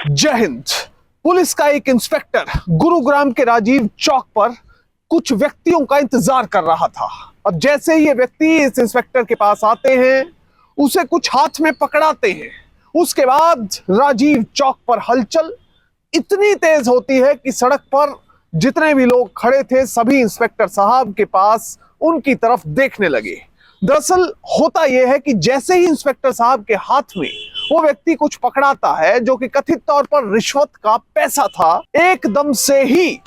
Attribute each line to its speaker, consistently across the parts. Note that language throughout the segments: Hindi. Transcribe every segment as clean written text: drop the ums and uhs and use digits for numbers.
Speaker 1: जय हिंद। पुलिस का एक इंस्पेक्टर गुरुग्राम के राजीव चौक पर कुछ व्यक्तियों का इंतजार कर रहा था। अब जैसे ही ये व्यक्ति इस इंस्पेक्टर के पास आते हैं, उसे कुछ हाथ में पकड़ाते हैं। उसके बाद राजीव चौक पर हलचल इतनी तेज होती है कि सड़क पर जितने भी लोग खड़े थे सभी इंस्पेक्टर साहब के पास उनकी तरफ देखने लगे। दरअसल होता यह है कि जैसे ही इंस्पेक्टर साहब के हाथ में वो व्यक्ति कुछ पकड़ाता है जो कि कथित तौर पर रिश्वत का पैसा था, एकदम से ही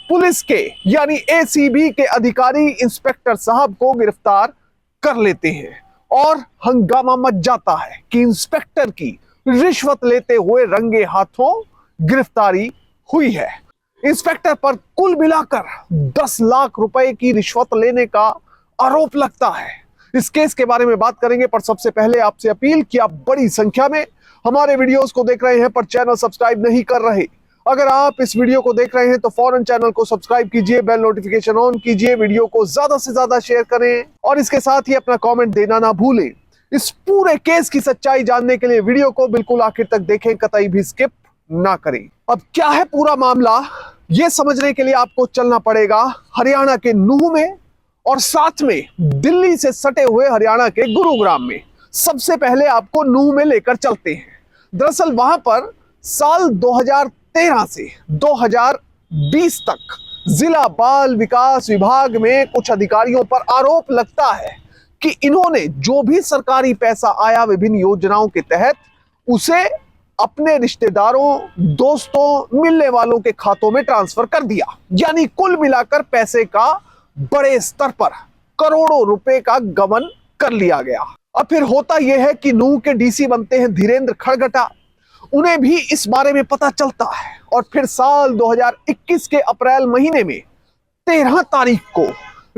Speaker 1: पुलिस के यानी एसीबी के अधिकारी इंस्पेक्टर साहब को गिरफ्तार कर लेते हैं और हंगामा मच जाता है कि इंस्पेक्टर की रिश्वत लेते हुए रंगे हाथों गिरफ्तारी हुई है। इंस्पेक्टर पर कुल मिलाकर 10 लाख रुपए की रिश्वत लेने का आरोप लगता है। इस केस के बारे में बात करेंगे, पर सबसे पहले आपसे अपील कि आप बड़ी संख्या में हमारे वीडियोस को देख रहे हैं पर चैनल सब्सक्राइब नहीं कर रहे। अगर आप इस वीडियो को देख रहे हैं तो फौरन चैनल को सब्सक्राइब कीजिए, बेल नोटिफिकेशन ऑन कीजिए, वीडियो को ज्यादा से ज्यादा शेयर करें और इसके साथ ही अपना कमेंट देना ना भूलें। इस पूरे केस की सच्चाई जानने के लिए वीडियो को बिल्कुल आखिर तक देखें, कतई भी स्किप ना करें। अब क्या है पूरा मामला, यह समझने के लिए आपको चलना पड़ेगा हरियाणा के नूह में और साथ में दिल्ली से सटे हुए हरियाणा के गुरुग्राम में। सबसे पहले आपको नूह में लेकर चलते हैं। दरअसल वहां पर साल 2013 से 2020 तक जिला बाल विकास विभाग में कुछ अधिकारियों पर आरोप लगता है कि इन्होंने जो भी सरकारी पैसा आया विभिन्न योजनाओं के तहत उसे अपने रिश्तेदारों, दोस्तों, मिलने वालों के खातों में ट्रांसफर कर दिया। यानी कुल मिलाकर पैसे का बड़े स्तर पर करोड़ों रुपए का गबन कर लिया गया। अब फिर होता यह है कि नूह के डीसी बनते हैं धीरेन्द्र खड़गटा। उन्हें भी इस बारे में पता चलता है और फिर साल 2021 के अप्रैल महीने में 13 तारीख को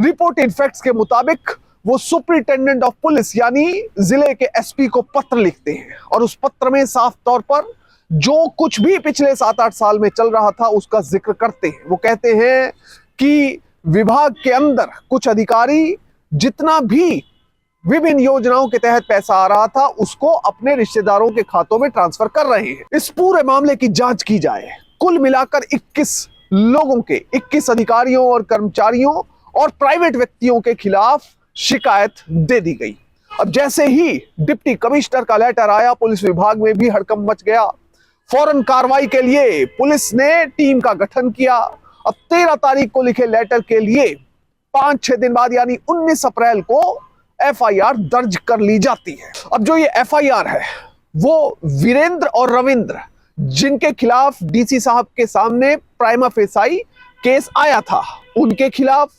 Speaker 1: रिपोर्टेड फैक्ट्स के मुताबिक वो सुपरिटेंडेंट ऑफ पुलिस यानी जिले के एसपी को पत्र लिखते हैं और उस पत्र में साफ तौर पर जो कुछ भी पिछले 7-8 साल में चल रहा था उसका जिक्र करते हैं। वो कहते हैं कि विभाग के अंदर कुछ अधिकारी जितना भी विभिन्न योजनाओं के तहत पैसा आ रहा था उसको अपने रिश्तेदारों के खातों में ट्रांसफर कर रहे हैं। इस पूरे मामले की जांच की जाए। कुल मिलाकर 21 लोगों के 21 अधिकारियों और कर्मचारियों और प्राइवेट व्यक्तियों के खिलाफ शिकायत दे दी गई। अब जैसे ही डिप्टी कमिश्नर का लेटर आया, पुलिस विभाग में भी हड़कंप मच गया। फौरन कार्रवाई के लिए पुलिस ने टीम का गठन किया। अब 13 तारीख को लिखे लेटर के लिए 5-6 दिन बाद यानी 19 अप्रैल को एफआईआर दर्ज कर ली जाती है। अब जो ये एफआईआर है वो वीरेंद्र और रविंद्र जिनके खिलाफ डीसी साहब के सामने प्राइमा फेसाई केस आया था, उनके खिलाफ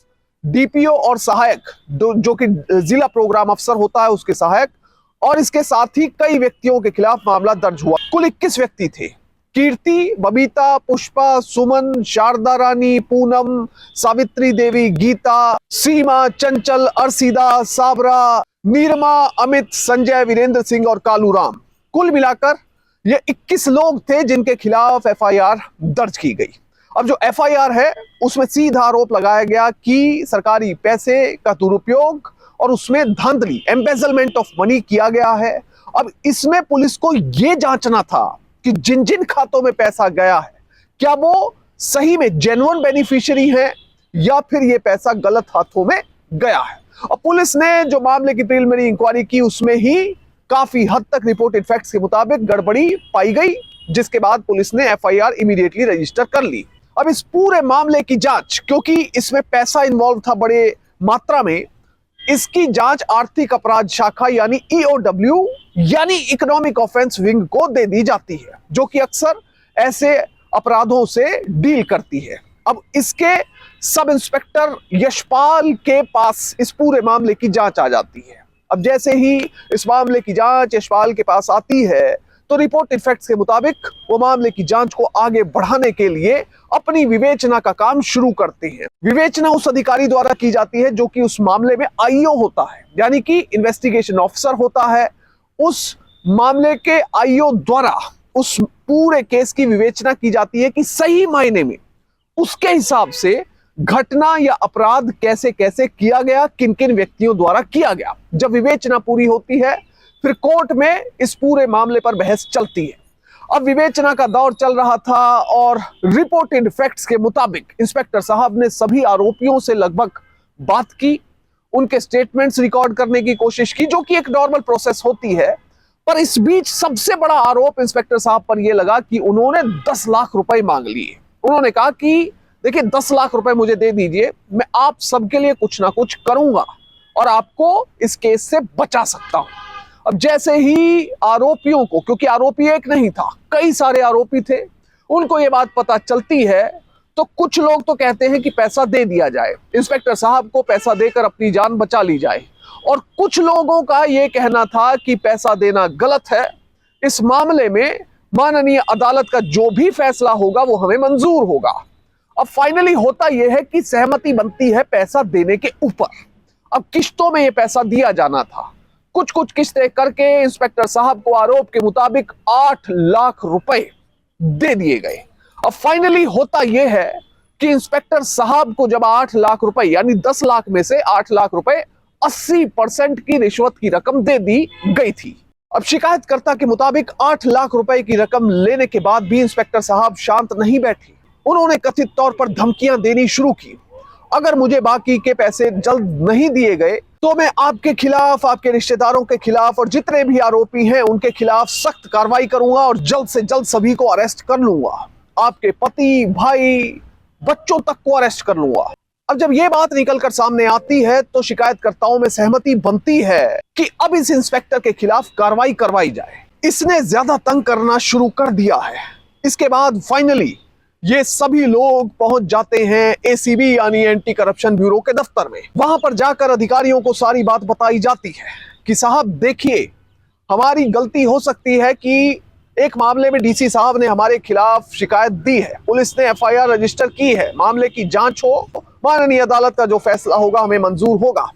Speaker 1: डीपीओ और सहायक जो कि जिला प्रोग्राम अफसर होता है उसके सहायक और इसके साथ ही कई व्यक्तियों के खिलाफ मामला दर्ज हुआ। कुल 21 व्यक्ति थे। कीर्ति, बबीता, पुष्पा, सुमन, शारदा रानी, पूनम, सावित्री देवी, गीता, सीमा, चंचल, अर्शिदा, साबरा, नीरमा, अमित, संजय, वीरेंद्र सिंह और कालूराम। कुल मिलाकर ये 21 लोग थे जिनके खिलाफ एफआईआर दर्ज की गई। अब जो एफआईआर है उसमें सीधा आरोप लगाया गया कि सरकारी पैसे का दुरुपयोग और उसमें धांधली, एम्बेजलमेंट ऑफ मनी किया गया है। अब इसमें पुलिस को यह जांचना था कि जिन जिन खातों में पैसा गया है क्या वो सही में जेन्युइन बेनिफिशियरी है या फिर ये पैसा गलत हाथों में गया है। और पुलिस ने जो मामले की प्रिलिमिनरी इंक्वायरी की उसमें ही काफी हद तक रिपोर्टेड फैक्ट्स के मुताबिक गड़बड़ी पाई गई, जिसके बाद पुलिस ने एफआईआर इमीडिएटली रजिस्टर कर ली। अब इस पूरे मामले की जांच, क्योंकि इसमें पैसा इन्वॉल्व था बड़े मात्रा में, इसकी जांच आर्थिक अपराध शाखा यानी ईओडब्ल्यू यानी इकोनॉमिक ऑफेंस विंग को दे दी जाती है, जो कि अक्सर ऐसे अपराधों से डील करती है। अब इसके सब इंस्पेक्टर यशपाल के पास इस पूरे मामले की जांच आ जाती है। अब जैसे ही इस मामले की जांच यशपाल के पास आती है तो रिपोर्टेड फैक्ट्स के मुताबिक वो मामले की जांच को आगे बढ़ाने के लिए अपनी विवेचना का काम शुरू करते हैं। विवेचना उस अधिकारी द्वारा की जाती है जो कि उस मामले में आईओ होता है, यानी कि इन्वेस्टिगेशन ऑफिसर होता है। उस मामले के आईओ द्वारा उस पूरे केस की विवेचना की जाती है कि सही मायने में उसके हिसाब से घटना या अपराध कैसे कैसे किया गया, किन किन व्यक्तियों द्वारा किया गया। जब विवेचना पूरी होती है फिर कोर्ट में इस पूरे मामले पर बहस चलती है। अब विवेचना का दौर चल रहा था और रिपोर्टेड फैक्ट्स के मुताबिक इंस्पेक्टर साहब ने सभी आरोपियों से लगभग बात की, उनके स्टेटमेंट्स रिकॉर्ड करने की कोशिश की, जो कि एक नॉर्मल प्रोसेस होती है। पर इस बीच सबसे बड़ा आरोप इंस्पेक्टर साहब पर यह लगा कि उन्होंने 10 लाख रुपए मांग लिए। उन्होंने कहा कि देखिए 10 लाख रुपए मुझे दे दीजिए, मैं आप सबके लिए कुछ ना कुछ करूंगा और आपको इस केस से बचा सकता हूं। अब जैसे ही आरोपियों को, क्योंकि आरोपी एक नहीं था, कई सारे आरोपी थे, उनको यह बात पता चलती है तो कुछ लोग तो कहते हैं कि पैसा दे दिया जाए, इंस्पेक्टर साहब को पैसा देकर अपनी जान बचा ली जाए, और कुछ लोगों का यह कहना था कि पैसा देना गलत है, इस मामले में माननीय अदालत का जो भी फैसला होगा वो हमें मंजूर होगा। अब फाइनली होता यह है कि सहमति बनती है पैसा देने के ऊपर। अब किश्तों में यह पैसा दिया जाना था, कुछ कुछ किस्तें करके इंस्पेक्टर साहब को आरोप के मुताबिक 8 लाख रुपए दे दिए गए। अब फाइनली होता यह है कि इंस्पेक्टर साहब को जब 8 लाख रुपए यानी 10 लाख में से 8 लाख रुपए 80% की रिश्वत की रकम दे दी गई थी। अब शिकायतकर्ता के मुताबिक 8 लाख रुपए की रकम लेने के बाद भी इंस्पेक्टर साहब शांत नहीं बैठे। उन्होंने कथित तौर पर धमकियां देनी शुरू की, अगर मुझे बाकी के पैसे जल्द नहीं दिए गए तो मैं आपके खिलाफ, आपके रिश्तेदारों के खिलाफ और जितने भी आरोपी हैं उनके खिलाफ सख्त कार्रवाई करूंगा और जल्द से जल्द सभी को अरेस्ट कर लूंगा, आपके पति, भाई, बच्चों तक को अरेस्ट कर लूंगा। अब जब यह बात निकलकर सामने आती है तो शिकायतकर्ताओं में सहमति बनती है कि अब इस इंस्पेक्टर के खिलाफ कार्रवाई करवाई जाए, इसने ज्यादा तंग करना शुरू कर दिया है। इसके बाद फाइनली ये सभी लोग पहुंच जाते हैं एसीबी यानी एंटी करप्शन ब्यूरो के दफ्तर में। वहां पर जाकर अधिकारियों को सारी बात बताई जाती है कि साहब देखिए, हमारी गलती हो सकती है कि एक मामले में डीसी साहब ने हमारे खिलाफ शिकायत दी है, पुलिस ने एफआईआर रजिस्टर की है, मामले की जांच हो, माननीय अदालत का जो फैसला होगा हमें मंजूर होगा।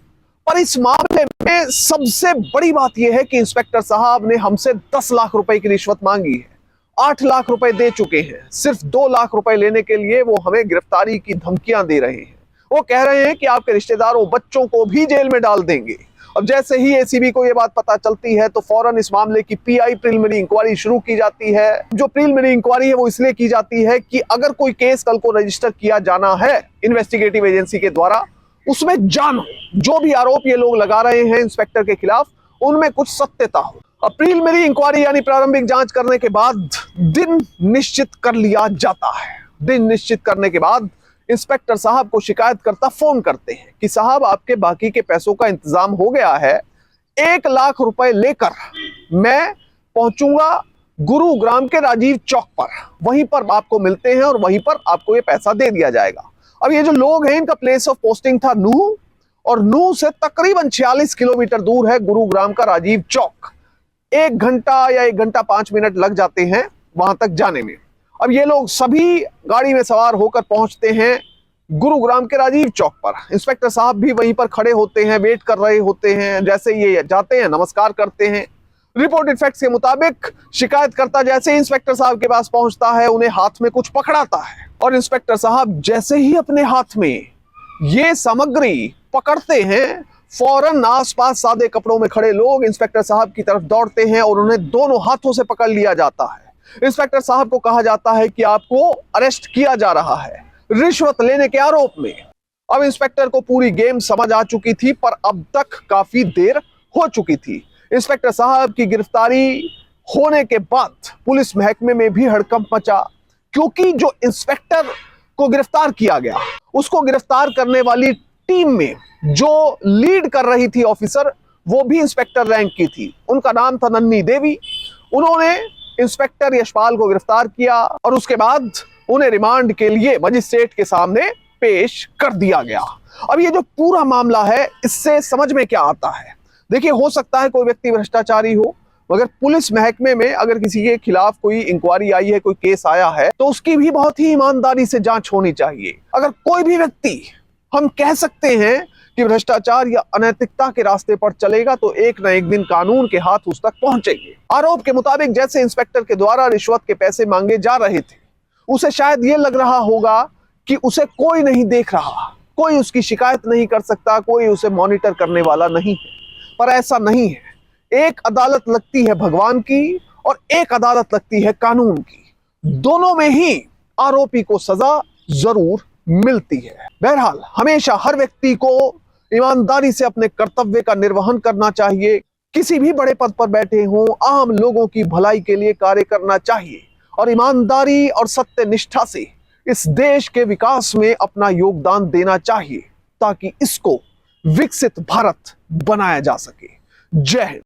Speaker 1: पर इस मामले में सबसे बड़ी बात यह है कि इंस्पेक्टर साहब ने हमसे 10 लाख रुपए की रिश्वत मांगी है, 8 लाख रुपए दे चुके हैं, सिर्फ 2 लाख रुपए लेने के लिए वो हमें गिरफ्तारी की धमकियां दे रहे हैं। वो कह रहे हैं कि आपके रिश्तेदारों, बच्चों को भी जेल में डाल देंगे। अब जैसे ही एसीबी को ये बात पता चलती है तो फौरन इस मामले की पीआई प्रिलिमिनरी इंक्वायरी शुरू की जाती है। जो प्रिलिमिनरी इंक्वायरी है वो इसलिए की जाती है कि अगर कोई केस कल को रजिस्टर किया जाना है इन्वेस्टिगेटिव एजेंसी के द्वारा, उसमें जान हो, जो भी आरोप ये लोग लगा रहे हैं इंस्पेक्टर के खिलाफ उनमें कुछ सत्यता हो। अब प्रिलिमिनरी इंक्वायरी यानी प्रारंभिक जांच करने के बाद दिन निश्चित कर लिया जाता है। दिन निश्चित करने के बाद इंस्पेक्टर साहब को शिकायतकर्ता फोन करते हैं कि साहब आपके बाकी के पैसों का इंतजाम हो गया है, 1 लाख रुपए लेकर मैं पहुंचूंगा गुरुग्राम के राजीव चौक पर, वहीं पर आपको मिलते हैं और वहीं पर आपको ये पैसा दे दिया जाएगा। अब ये जो लोग हैं इनका प्लेस ऑफ पोस्टिंग था नूह, और नूह से तकरीबन 46 किलोमीटर दूर है गुरुग्राम का राजीव चौक। 1 घंटा या 1 घंटा 5 मिनट लग जाते हैं वहां तक जाने में। अब ये लोग सभी गाड़ी में सवार होकर पहुंचते हैं गुरुग्राम के राजीव चौक पर। इंस्पेक्टर साहब भी वहीं पर खड़े होते हैं, वेट कर रहे होते हैं। जैसे ये जाते हैं, नमस्कार करते हैं। रिपोर्टेड फैक्ट्स के मुताबिक शिकायतकर्ता जैसे ही इंस्पेक्टर साहब के पास पहुंचता है, उन्हें हाथ में कुछ पकड़ाता है, और इंस्पेक्टर साहब जैसे ही अपने हाथ में ये सामग्री पकड़ते हैं, फौरन आसपास सादे कपड़ों में खड़े लोग इंस्पेक्टर साहब की तरफ दौड़ते हैं और उन्हें दोनों हाथों से पकड़ लिया जाता है। इंस्पेक्टर साहब को कहा जाता है कि आपको अरेस्ट किया जा रहा है रिश्वत लेने के आरोप में। अब इंस्पेक्टर को पूरी गेम समझ आ चुकी थी, पर अब तक काफी देर हो चुकी थी। इंस्पेक्टर साहब की गिरफ्तारी होने के बाद पुलिस महकमे में भी हड़कंप मचा, क्योंकि जो इंस्पेक्टर को गिरफ्तार किया गया, उसको गिरफ्तार करने वाली टीम में जो लीड कर रही थी ऑफिसर, वो भी इंस्पेक्टर रैंक की थी। उनका नाम था नन्नी देवी। उन्होंने इंस्पेक्टर यशपाल को गिरफ्तार किया और उसके बाद उन्हें रिमांड के लिए मजिस्ट्रेट के सामने पेश कर दिया गया। अब ये जो पूरा मामला है, इससे समझ में क्या आता है? देखिए, हो सकता है कोई व्यक्ति भ्रष्टाचारी हो, मगर पुलिस महकमे में अगर किसी के खिलाफ कोई इंक्वायरी आई है, कोई केस आया है, तो उसकी भी बहुत ही ईमानदारी से जांच होनी चाहिए। अगर कोई भी व्यक्ति, हम कह सकते हैं कि भ्रष्टाचार या अनैतिकता के रास्ते पर चलेगा, तो एक न एक दिन कानून के हाथ उस तक पहुंचेंगे। आरोप के मुताबिक जैसे इंस्पेक्टर के द्वारा रिश्वत के पैसे मांगे जा रहे थे, उसे शायद ये लग रहा होगा कि उसे कोई नहीं देख रहा, कोई उसकी शिकायत नहीं कर सकता, कोई उसे मॉनिटर करने वाला नहीं है। पर ऐसा नहीं है। एक अदालत लगती है भगवान की और एक अदालत लगती है कानून की। दोनों में ही आरोपी को सजा जरूर मिलती है। बहरहाल हमेशा हर व्यक्ति को ईमानदारी से अपने कर्तव्य का निर्वहन करना चाहिए। किसी भी बड़े पद पर बैठे हों, आम लोगों की भलाई के लिए कार्य करना चाहिए और ईमानदारी और सत्य निष्ठा से इस देश के विकास में अपना योगदान देना चाहिए ताकि इसको विकसित भारत बनाया जा सके। जय हिंद।